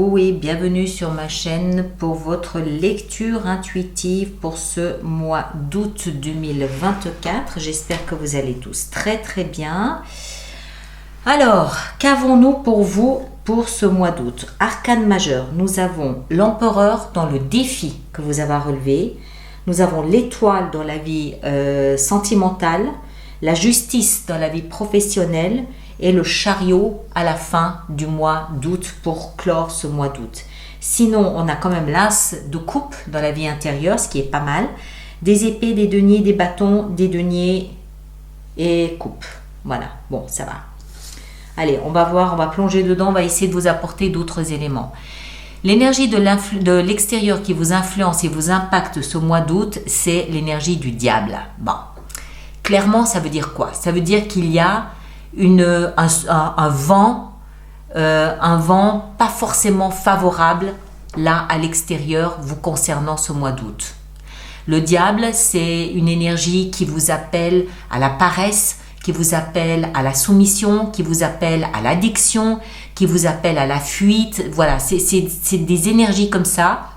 vous et bienvenue sur ma chaîne pour votre lecture intuitive pour ce mois d'août 2024. J'espère que vous allez tous très très bien. Alors, qu'avons-nous pour vous pour ce mois d'août? Arcane majeur, nous avons l'empereur dans le défi que vous avez à relever. Nous avons l'étoile dans la vie sentimentale, la justice dans la vie professionnelle et le chariot à la fin du mois d'août pour clore ce mois d'août. Sinon, on a quand même l'as de coupe dans la vie intérieure, ce qui est pas mal. Des épées, des deniers, des bâtons, des deniers et coupe. Voilà, bon, ça va. Allez, on va voir, on va plonger dedans, on va essayer de vous apporter d'autres éléments. L'énergie de l'extérieur qui vous influence et vous impacte ce mois d'août, c'est l'énergie du diable. Bon, clairement, ça veut dire quoi? Ça veut dire qu'il y a un vent pas forcément favorable là à l'extérieur vous concernant ce mois d'août. Le diable, c'est une énergie qui vous appelle à la paresse, qui vous appelle à la soumission, qui vous appelle à l'addiction, qui vous appelle à la fuite. Voilà, c'est des énergies comme ça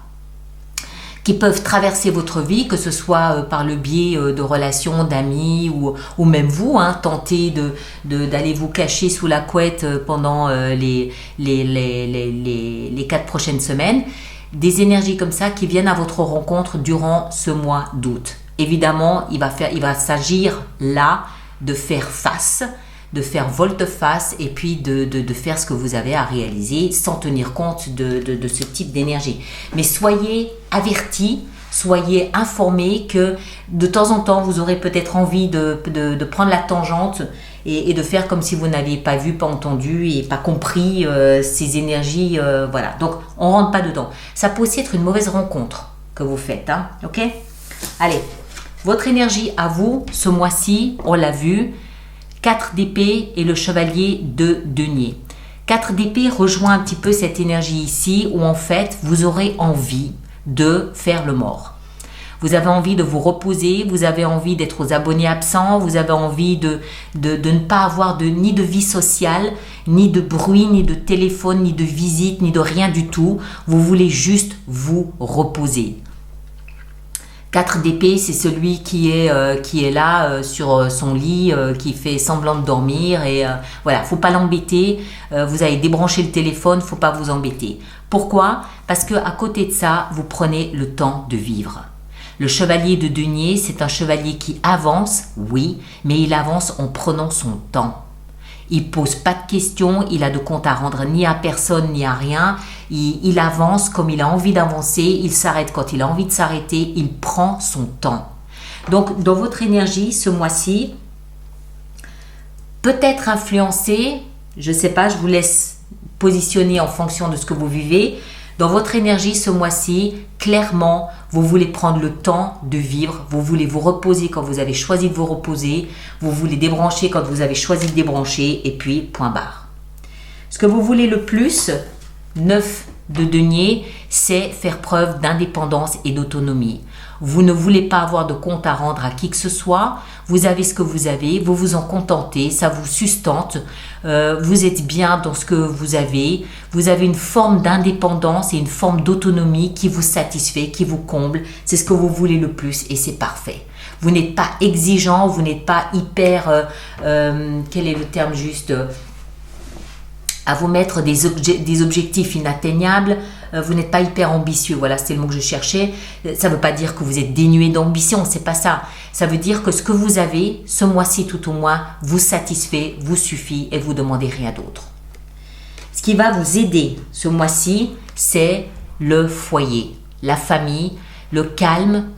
qui peuvent traverser votre vie, que ce soit par le biais de relations, d'amis ou même vous, tenter d'aller vous cacher sous la couette pendant les 4 prochaines semaines. Des énergies comme ça qui viennent à votre rencontre durant ce mois d'août. Évidemment, il va s'agir là de faire face, de faire volte-face et puis de faire ce que vous avez à réaliser sans tenir compte de ce type d'énergie. Mais soyez avertis, soyez informés que de temps en temps, vous aurez peut-être envie de prendre la tangente et de faire comme si vous n'aviez pas vu, pas entendu et pas compris ces énergies. Voilà, donc on ne rentre pas dedans. Ça peut aussi être une mauvaise rencontre que vous faites, ok? Allez, votre énergie à vous, ce mois-ci, on l'a vu, 4 d'épée et le chevalier de denier. 4 d'épée rejoint un petit peu cette énergie ici où en fait vous aurez envie de faire le mort. Vous avez envie de vous reposer, vous avez envie d'être aux abonnés absents, vous avez envie de ne pas avoir ni de vie sociale, ni de bruit, ni de téléphone, ni de visite, ni de rien du tout. Vous voulez juste vous reposer. 4 d'épée, c'est celui qui est là sur son lit, qui fait semblant de dormir et voilà, faut pas l'embêter. Vous avez débranché le téléphone, faut pas vous embêter. Pourquoi? Parce que à côté de ça, vous prenez le temps de vivre. Le chevalier de denier, c'est un chevalier qui avance, oui, mais il avance en prenant son temps. Il pose pas de questions, il a de compte à rendre ni à personne ni à rien. Il avance comme il a envie d'avancer, il s'arrête quand il a envie de s'arrêter, il prend son temps. Donc, dans votre énergie, ce mois-ci, peut-être influencé, je ne sais pas, je vous laisse positionner en fonction de ce que vous vivez. Dans votre énergie, ce mois-ci, clairement, vous voulez prendre le temps de vivre, vous voulez vous reposer quand vous avez choisi de vous reposer, vous voulez débrancher quand vous avez choisi de débrancher, et puis point barre. Ce que vous voulez le plus, 9 de denier, c'est faire preuve d'indépendance et d'autonomie. Vous ne voulez pas avoir de compte à rendre à qui que ce soit, vous avez ce que vous avez, vous vous en contentez, ça vous sustente, vous êtes bien dans ce que vous avez une forme d'indépendance et une forme d'autonomie qui vous satisfait, qui vous comble, c'est ce que vous voulez le plus et c'est parfait. Vous n'êtes pas exigeant, vous n'êtes pas hyper, quel est le terme juste, à vous mettre des objectifs inatteignables, vous n'êtes pas hyper ambitieux, voilà, c'est le mot que je cherchais. Ça ne veut pas dire que vous êtes dénué d'ambition, c'est pas ça. Ça veut dire que ce que vous avez, ce mois-ci tout au moins, vous satisfait, vous suffit et vous ne demandez rien d'autre. Ce qui va vous aider ce mois-ci, c'est le foyer, la famille, le calme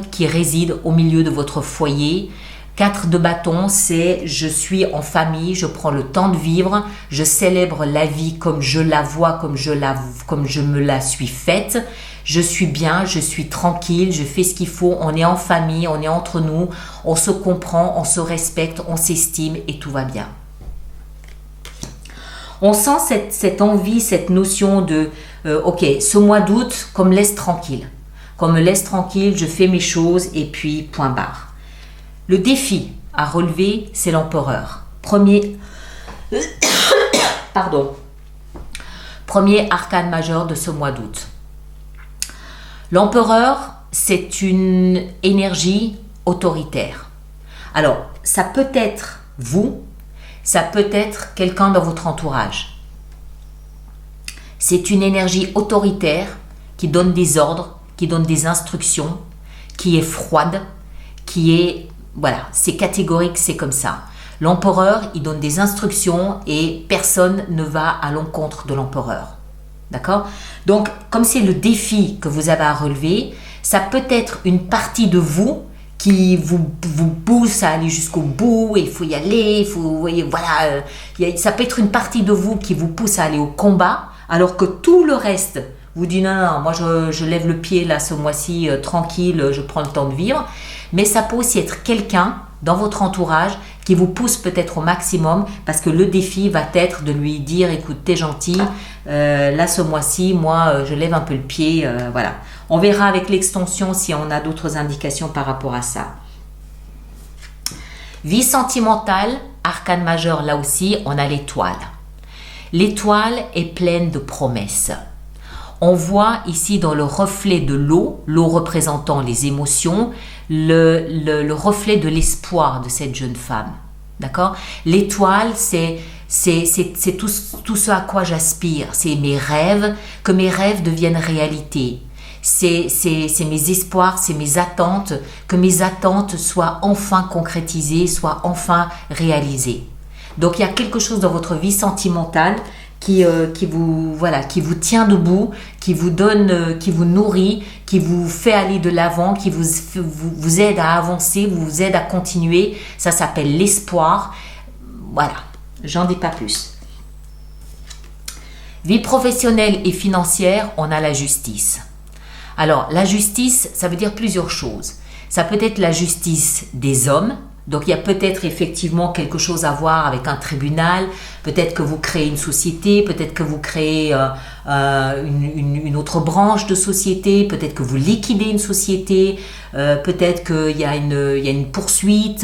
qui réside au milieu de votre foyer. 4 de bâton, c'est je suis en famille, je prends le temps de vivre, je célèbre la vie comme je la vois, comme je me la suis faite. Je suis bien, je suis tranquille, je fais ce qu'il faut, on est en famille, on est entre nous, on se comprend, on se respecte, on s'estime et tout va bien. On sent cette envie, cette notion de ok, ce mois d'août, qu'on me laisse tranquille. Qu'on me laisse tranquille, je fais mes choses et puis point barre. Le défi à relever, Premier arcane majeur de ce mois d'août. L'empereur, c'est une énergie autoritaire. Alors, ça peut être vous, ça peut être quelqu'un dans votre entourage. C'est une énergie autoritaire qui donne des ordres, qui donne des instructions, qui est froide, qui est... Voilà, c'est catégorique, c'est comme ça. L'empereur, il donne des instructions et personne ne va à l'encontre de l'empereur. D'accord? Donc, comme c'est le défi que vous avez à relever, ça peut être une partie de vous qui vous pousse à aller jusqu'au bout, et il faut y aller, vous voyez, voilà, ça peut être une partie de vous qui vous pousse à aller au combat, alors que tout le reste vous dit non, moi je lève le pied là ce mois-ci, tranquille, je prends le temps de vivre. Mais ça peut aussi être quelqu'un dans votre entourage qui vous pousse peut-être au maximum parce que le défi va être de lui dire écoute, t'es gentil, là ce mois-ci, moi je lève un peu le pied, voilà. On verra avec l'extension si on a d'autres indications par rapport à ça. Vie sentimentale, arcane majeur, là aussi, on a l'étoile. L'étoile est pleine de promesses. On voit ici dans le reflet de l'eau représentant les émotions, le reflet de l'espoir de cette jeune femme. D'accord? L'étoile, c'est tout ce à quoi j'aspire. C'est mes rêves, que mes rêves deviennent réalité. C'est mes espoirs, c'est mes attentes, que mes attentes soient enfin concrétisées, soient enfin réalisées. Donc il y a quelque chose dans votre vie sentimentale qui vous tient debout, qui vous donne, qui vous nourrit, qui vous fait aller de l'avant, qui vous aide à avancer, vous aide à continuer. Ça s'appelle l'espoir. Voilà, j'en dis pas plus. Vie professionnelle et financière, on a la justice. Alors, la justice, ça veut dire plusieurs choses. Ça peut être la justice des hommes. Donc, il y a peut-être effectivement quelque chose à voir avec un tribunal. Peut-être que vous créez une société, peut-être que vous créez une autre branche de société, peut-être que vous liquidez une société, peut-être qu'il y a une poursuite,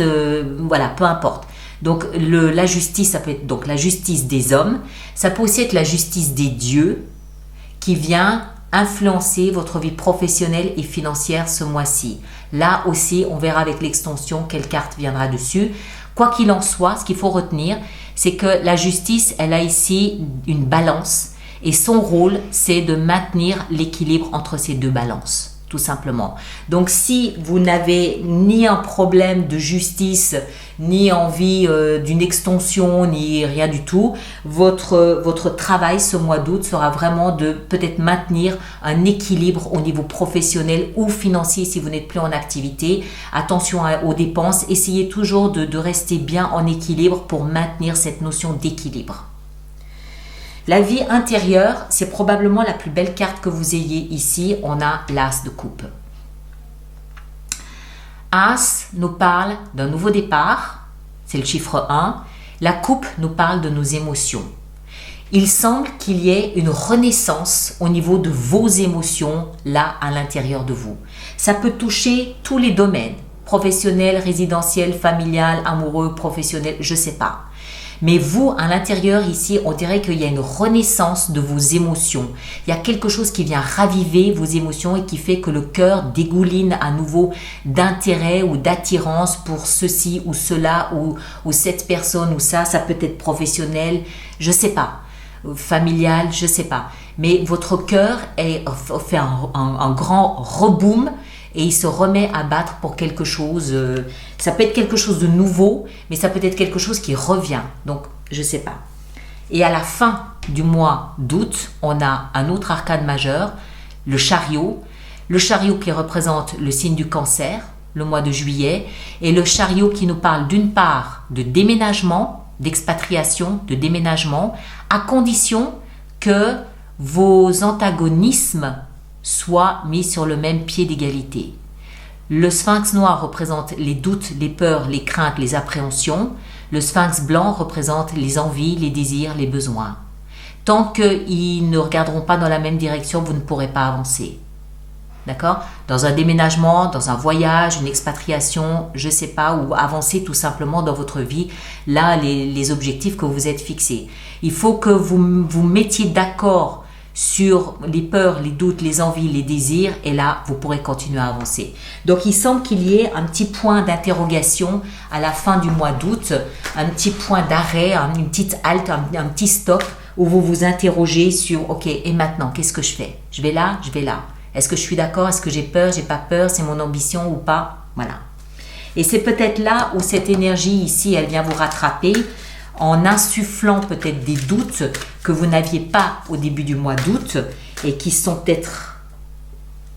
voilà, peu importe. Donc, la justice, ça peut être donc la justice des hommes. Ça peut aussi être la justice des dieux qui vient influencer votre vie professionnelle et financière ce mois-ci. Là aussi, on verra avec l'extension quelle carte viendra dessus. Quoi qu'il en soit, ce qu'il faut retenir, c'est que la justice, elle a ici une balance et son rôle, c'est de maintenir l'équilibre entre ces deux balances, tout simplement. Donc, si vous n'avez ni un problème de justice, ni envie d'une extension, ni rien du tout, votre travail ce mois d'août sera vraiment de peut-être maintenir un équilibre au niveau professionnel ou financier si vous n'êtes plus en activité. Attention aux dépenses, essayez toujours de rester bien en équilibre pour maintenir cette notion d'équilibre. La vie intérieure, c'est probablement la plus belle carte que vous ayez ici. On a l'As de coupe. As nous parle d'un nouveau départ, c'est le chiffre 1. La coupe nous parle de nos émotions. Il semble qu'il y ait une renaissance au niveau de vos émotions là à l'intérieur de vous. Ça peut toucher tous les domaines, professionnel, résidentiel, familial, amoureux, professionnel, je ne sais pas. Mais vous, à l'intérieur ici, on dirait qu'il y a une renaissance de vos émotions. Il y a quelque chose qui vient raviver vos émotions et qui fait que le cœur dégouline à nouveau d'intérêt ou d'attirance pour ceci ou cela ou cette personne ou ça. Ça peut être professionnel, je ne sais pas, familial, je ne sais pas. Mais votre cœur fait un grand reboom et il se remet à battre pour quelque chose. Ça peut être quelque chose de nouveau, mais ça peut être quelque chose qui revient. Donc, je ne sais pas. Et à la fin du mois d'août, on a un autre arcane majeur, le chariot. Le chariot qui représente le signe du cancer, le mois de juillet. Et le chariot qui nous parle d'une part de déménagement, d'expatriation, de déménagement, à condition que vos antagonismes soient mis sur le même pied d'égalité. Le sphinx noir représente les doutes, les peurs, les craintes, les appréhensions. Le sphinx blanc représente les envies, les désirs, les besoins. Tant qu'ils ne regarderont pas dans la même direction, vous ne pourrez pas avancer. D'accord? Dans un déménagement, dans un voyage, une expatriation, je ne sais pas, ou avancer tout simplement dans votre vie, là, les objectifs que vous êtes fixés. Il faut que vous vous mettiez d'accord sur les peurs, les doutes, les envies, les désirs, et là, vous pourrez continuer à avancer. Donc, il semble qu'il y ait un petit point d'interrogation à la fin du mois d'août, un petit point d'arrêt, une petite halte, un petit stop, où vous vous interrogez sur, ok, et maintenant, qu'est-ce que je fais? Je vais là, je vais là. Est-ce que je suis d'accord? Est-ce que j'ai peur? J'ai pas peur? C'est mon ambition ou pas? Voilà. Et c'est peut-être là où cette énergie ici, elle vient vous rattraper en insufflant peut-être des doutes que vous n'aviez pas au début du mois d'août et qui sont peut-être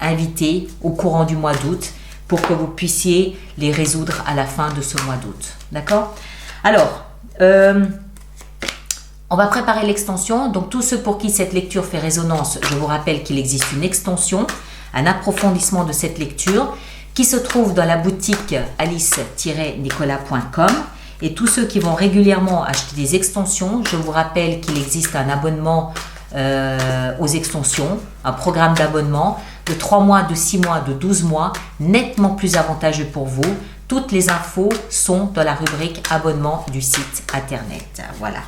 invités au courant du mois d'août pour que vous puissiez les résoudre à la fin de ce mois d'août. D'accord? Alors, on va préparer l'extension. Donc, tous ceux pour qui cette lecture fait résonance, je vous rappelle qu'il existe une extension, un approfondissement de cette lecture qui se trouve dans la boutique alice-nicolas.com. Et tous ceux qui vont régulièrement acheter des extensions, je vous rappelle qu'il existe un abonnement aux extensions, un programme d'abonnement de 3 mois, de 6 mois, de 12 mois, nettement plus avantageux pour vous. Toutes les infos sont dans la rubrique abonnement du site internet. Voilà.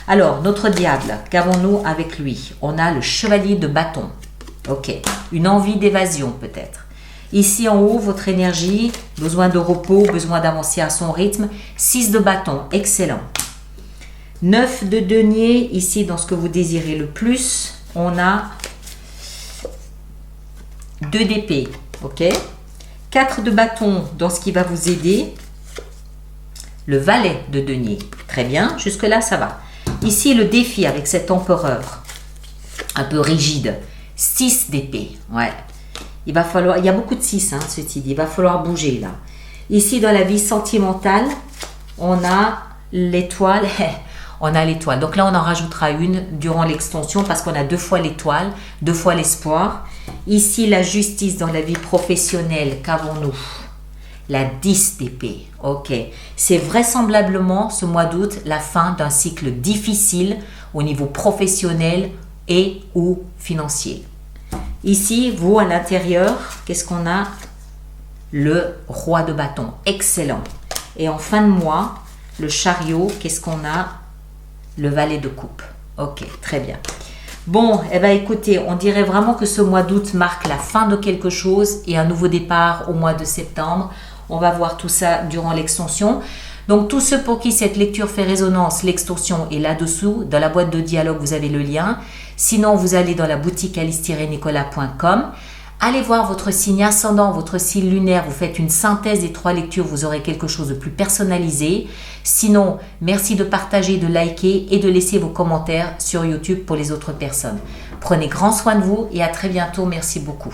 Alors, notre diable, qu'avons-nous avec lui? On a le chevalier de bâton. Ok. Une envie d'évasion peut-être. Ici en haut, votre énergie, besoin de repos, besoin d'avancer à son rythme. 6 de bâton, excellent. 9 de denier, ici dans ce que vous désirez le plus. On a 2 d'épée. Ok. 4 de bâton dans ce qui va vous aider. Le valet de denier. Très bien, jusque-là ça va. Ici, le défi avec cet empereur, un peu rigide, 6 d'épée, ouais. Il va falloir, il y a beaucoup de 6, hein, ceci dit, il va falloir bouger là. Ici, dans la vie sentimentale, on a l'étoile, Donc là, on en rajoutera une durant l'extension parce qu'on a 2 fois l'étoile, 2 fois l'espoir. Ici, la justice dans la vie professionnelle, qu'avons-nous? La 10 d'épée, ok. C'est vraisemblablement ce mois d'août la fin d'un cycle difficile au niveau professionnel et ou financier. Ici, vous à l'intérieur, qu'est-ce qu'on a? Le roi de bâton, excellent. Et en fin de mois, le chariot, qu'est-ce qu'on a? Le valet de coupe, ok, très bien. Bon, eh bien écoutez, on dirait vraiment que ce mois d'août marque la fin de quelque chose et un nouveau départ au mois de septembre. On va voir tout ça durant l'extension. Donc, tous ceux pour qui cette lecture fait résonance, l'extension est là-dessous. Dans la boîte de dialogue, vous avez le lien. Sinon, vous allez dans la boutique alice-nicolas.com. Allez voir votre signe ascendant, votre signe lunaire. Vous faites une synthèse des 3 lectures. Vous aurez quelque chose de plus personnalisé. Sinon, merci de partager, de liker et de laisser vos commentaires sur YouTube pour les autres personnes. Prenez grand soin de vous et à très bientôt. Merci beaucoup.